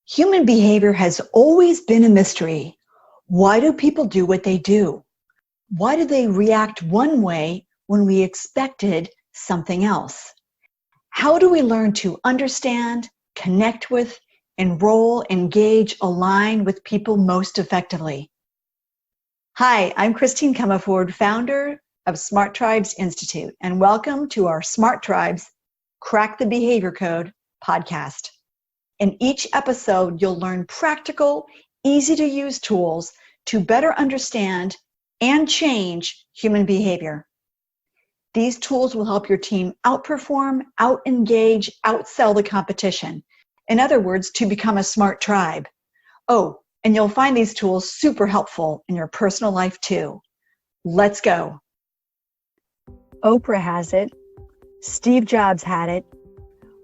Human behavior has always been a mystery. Why do people do what they do? Why do they react one way when we expected something else? How do we learn to understand, connect with, enroll, engage, align with people most effectively? Hi, I'm Christine Comerford, founder of Smart Tribes Institute, and welcome to our Smart Tribes Crack the Behavior Code podcast. In each episode, you'll learn practical, easy-to-use tools to better understand and change human behavior. These tools will help your team outperform, out-engage, outsell the competition. In other words, to become a smart tribe. Oh, and you'll find these tools super helpful in your personal life too. Let's go. Oprah has it. Steve Jobs had it.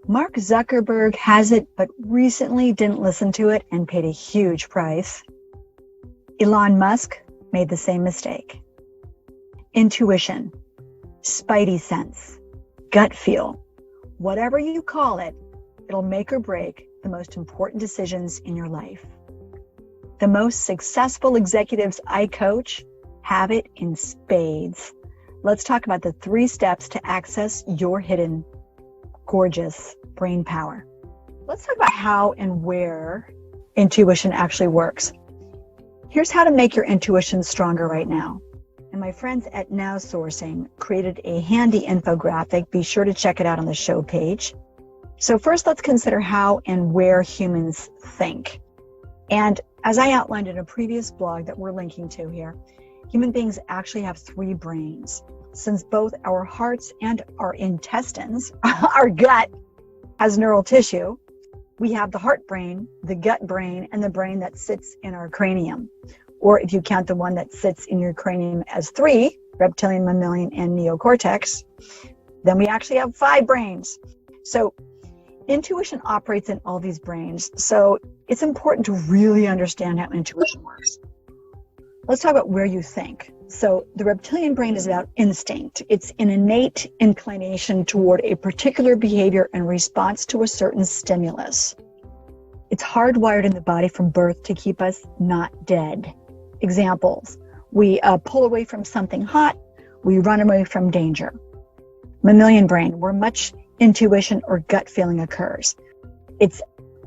Mark Zuckerberg has it, but recently didn't listen to it and paid a huge price. Elon Musk made the same mistake. Intuition, Spidey sense, gut feel, whatever you call it, it'll make or break the most important decisions in your life. The most successful executives I coach have it in spades. Let's talk about the 3 steps to access your hidden, gorgeous brain power. Let's talk about how and where intuition actually works. Here's how to make your intuition stronger right now. And my friends at NowSourcing created a handy infographic. Be sure to check it out on the show page. So first, let's consider how and where humans think. And as I outlined in a previous blog that we're linking to here, human beings actually have 3 brains. Since both our hearts and our intestines, our gut, has neural tissue, we have the heart brain, the gut brain, and the brain that sits in our cranium. Or if you count the one that sits in your cranium as 3, reptilian, mammalian, and neo-cortex, then we actually have 5 brains. So intuition operates in all these brains. So it's important to really understand how intuition works. Let's talk about where you think. So the reptilian brain is about instinct. It's an innate inclination toward a particular behavior in response to a certain stimulus. It's hardwired in the body from birth to keep us not dead. Examples: we pull away from something hot, we run away from danger. Mammalian brain, where much intuition or gut feeling occurs. It's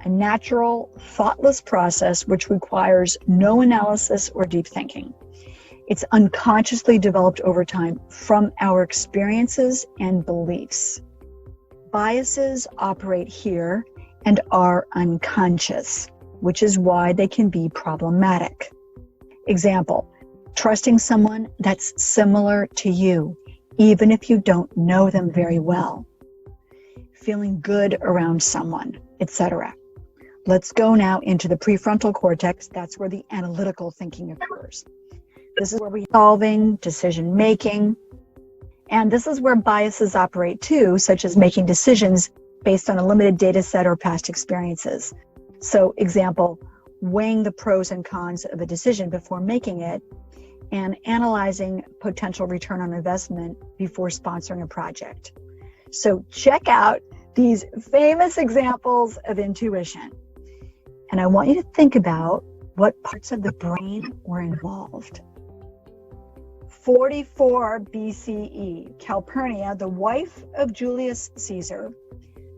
a natural, thoughtless process which requires no analysis or deep thinking. It's unconsciously developed over time from our experiences and beliefs. Biases operate here and are unconscious, which is why they can be problematic. Example: trusting someone that's similar to you, even if you don't know them very well. Feeling good around someone, etc. Let's go now into the prefrontal cortex. That's where the analytical thinking occurs. This is where we're solving, decision making, and this is where biases operate too, such as making decisions based on a limited data set or past experiences. So, example, weighing the pros and cons of a decision before making it, and analyzing potential return on investment before sponsoring a project. So check out these famous examples of intuition. And I want you to think about what parts of the brain were involved. 44 BCE, Calpurnia, the wife of Julius Caesar,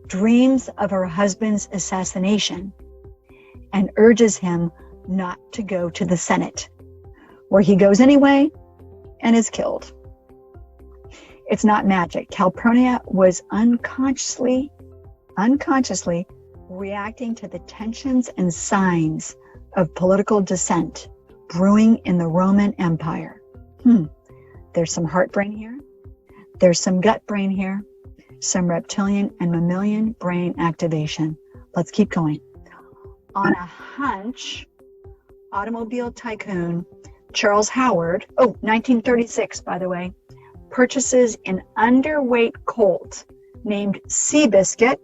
dreams of her husband's assassination and urges him not to go to the Senate, where he goes anyway and is killed. It's not magic. Calpurnia was unconsciously reacting to the tensions and signs of political dissent brewing in the Roman Empire. There's some heart brain here. There's some gut brain here. Some reptilian and mammalian brain activation. Let's keep going. On a hunch, automobile tycoon Charles Howard, 1936 by the way, purchases an underweight colt named Seabiscuit,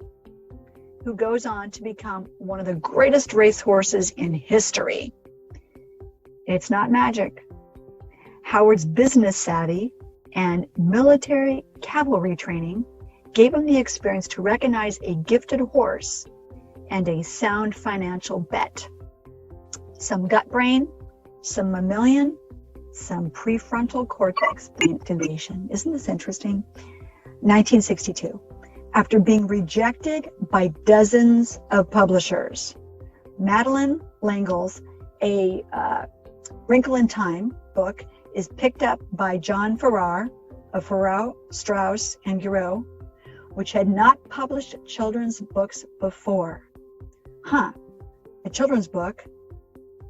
who goes on to become one of the greatest racehorses in history. It's not magic. Howard's business savvy and military cavalry training gave him the experience to recognize a gifted horse and a sound financial bet. Some gut brain, some mammalian, some prefrontal cortex activation. Isn't this interesting? 1962. After being rejected by dozens of publishers, Madeleine L'Engle's A Wrinkle in Time book is picked up by John Farrar of Farrar, Straus, and Giroux, which had not published children's books before. A children's book,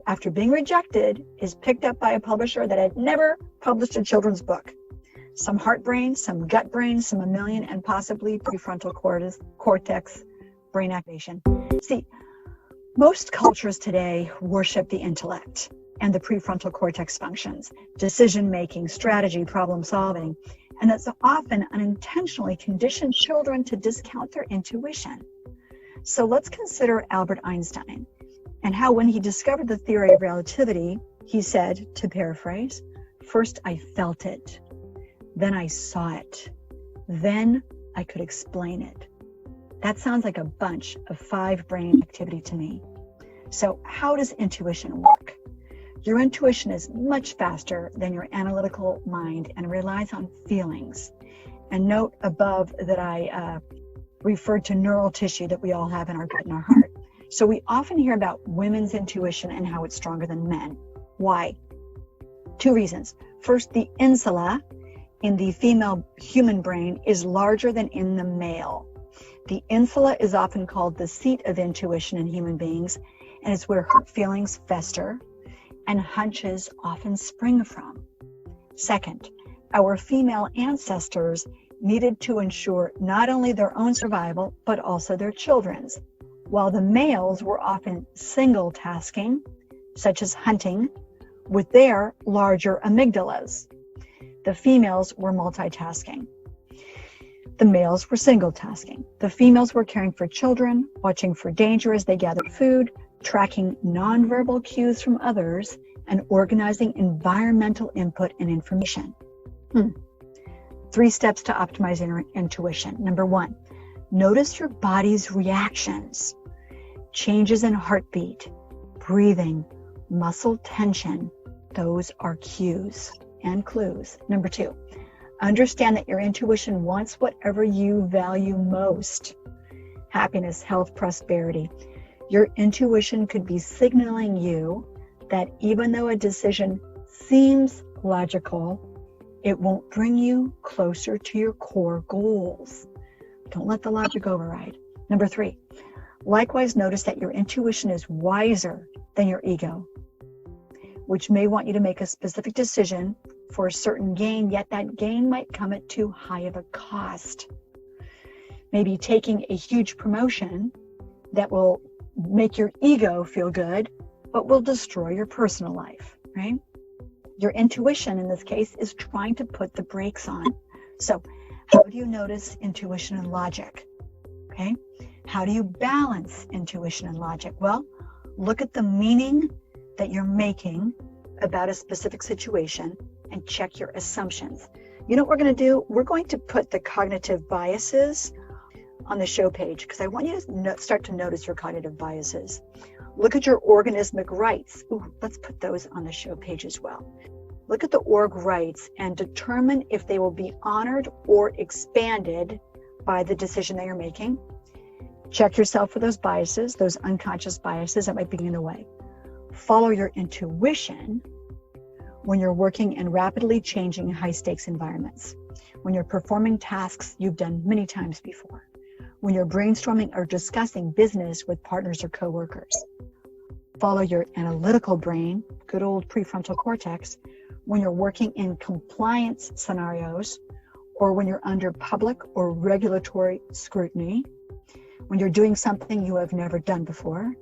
after being rejected, is picked up by a publisher that had never published a children's book. Some heart brain, some gut brain, some mammalian, and possibly prefrontal cortex brain activation. See, most cultures today worship the intellect and the prefrontal cortex functions, decision-making, strategy, problem-solving, and that's often unintentionally conditioned children to discount their intuition. So let's consider Albert Einstein and how when he discovered the theory of relativity, he said, to paraphrase, "First I felt it, then I saw it, then I could explain it." That sounds like a bunch of 5 brain activity to me. So how does intuition work? Your intuition is much faster than your analytical mind and relies on feelings. And note above that I referred to neural tissue that we all have in our gut and our heart. So we often hear about women's intuition and how it's stronger than men. Why? 2 reasons. First, the insula in the female human brain is larger than in the male. The insula is often called the seat of intuition in human beings, and it's where hurt feelings fester and hunches often spring from. Second, our female ancestors needed to ensure not only their own survival, but also their children's, while the males were often single-tasking, such as hunting, with their larger amygdalas. The females were multitasking. The males were single-tasking. The females were caring for children, watching for danger as they gathered food, tracking nonverbal cues from others, and organizing environmental input and information. 3 steps to optimizing your intuition. Number 1, notice your body's reactions. Changes in heartbeat, breathing, muscle tension. Those are cues and clues. Number 2, understand that your intuition wants whatever you value most. Happiness, health, prosperity. Your intuition could be signaling you that even though a decision seems logical, it won't bring you closer to your core goals. Don't let the logic override. Number 3, likewise notice that your intuition is wiser than your ego, which may want you to make a specific decision for a certain gain, yet that gain might come at too high of a cost. Maybe taking a huge promotion that will make your ego feel good, but will destroy your personal life, right? Your intuition in this case is trying to put the brakes on. So how do you notice intuition and logic? Okay. How do you balance intuition and logic? Well, look at the meaning that you're making about a specific situation and check your assumptions. You know what we're going to do? We're going to put the cognitive biases on the show page because I want you to start to notice your cognitive biases. Look at your organismic rights. Ooh, let's put those on the show page as well. Look at the org rights and determine if they will be honored or expanded by the decision that you're making. Check yourself for those biases, those unconscious biases that might be in the way. Follow your intuition when you're working in rapidly changing high-stakes environments, when you're performing tasks you've done many times before, when you're brainstorming or discussing business with partners or coworkers. Follow your analytical brain, good old prefrontal cortex, when you're working in compliance scenarios or when you're under public or regulatory scrutiny, when you're doing something you have never done before,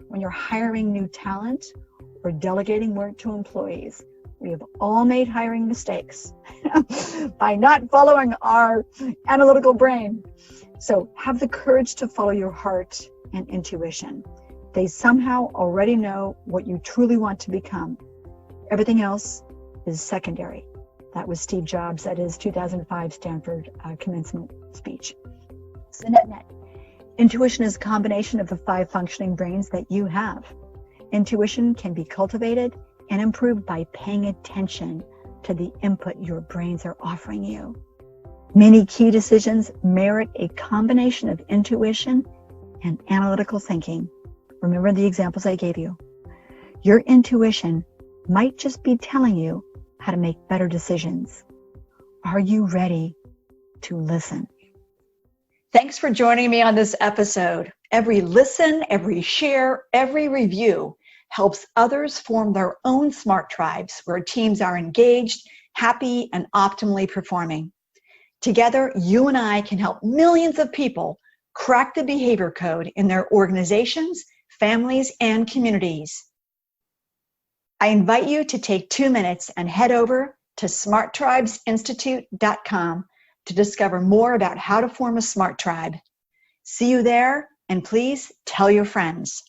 when you're hiring new talent or delegating work to employees. We have all made hiring mistakes by not following our analytical brain. So have the courage to follow your heart and intuition. They somehow already know what you truly want to become. Everything else is secondary. That was Steve Jobs at his 2005 Stanford commencement speech. So net, Intuition is a combination of the 5 functioning brains that you have. Intuition can be cultivated and improved by paying attention to the input your brains are offering you. Many key decisions merit a combination of intuition and analytical thinking. Remember the examples I gave you. Your intuition might just be telling you how to make better decisions. Are you ready to listen? Thanks for joining me on this episode. Every listen, every share, every review helps others form their own smart tribes where teams are engaged, happy, and optimally performing. Together, you and I can help millions of people crack the behavior code in their organizations, families, and communities. I invite you to take 2 minutes and head over to smarttribesinstitute.com to discover more about how to form a smart tribe. See you there, and please tell your friends.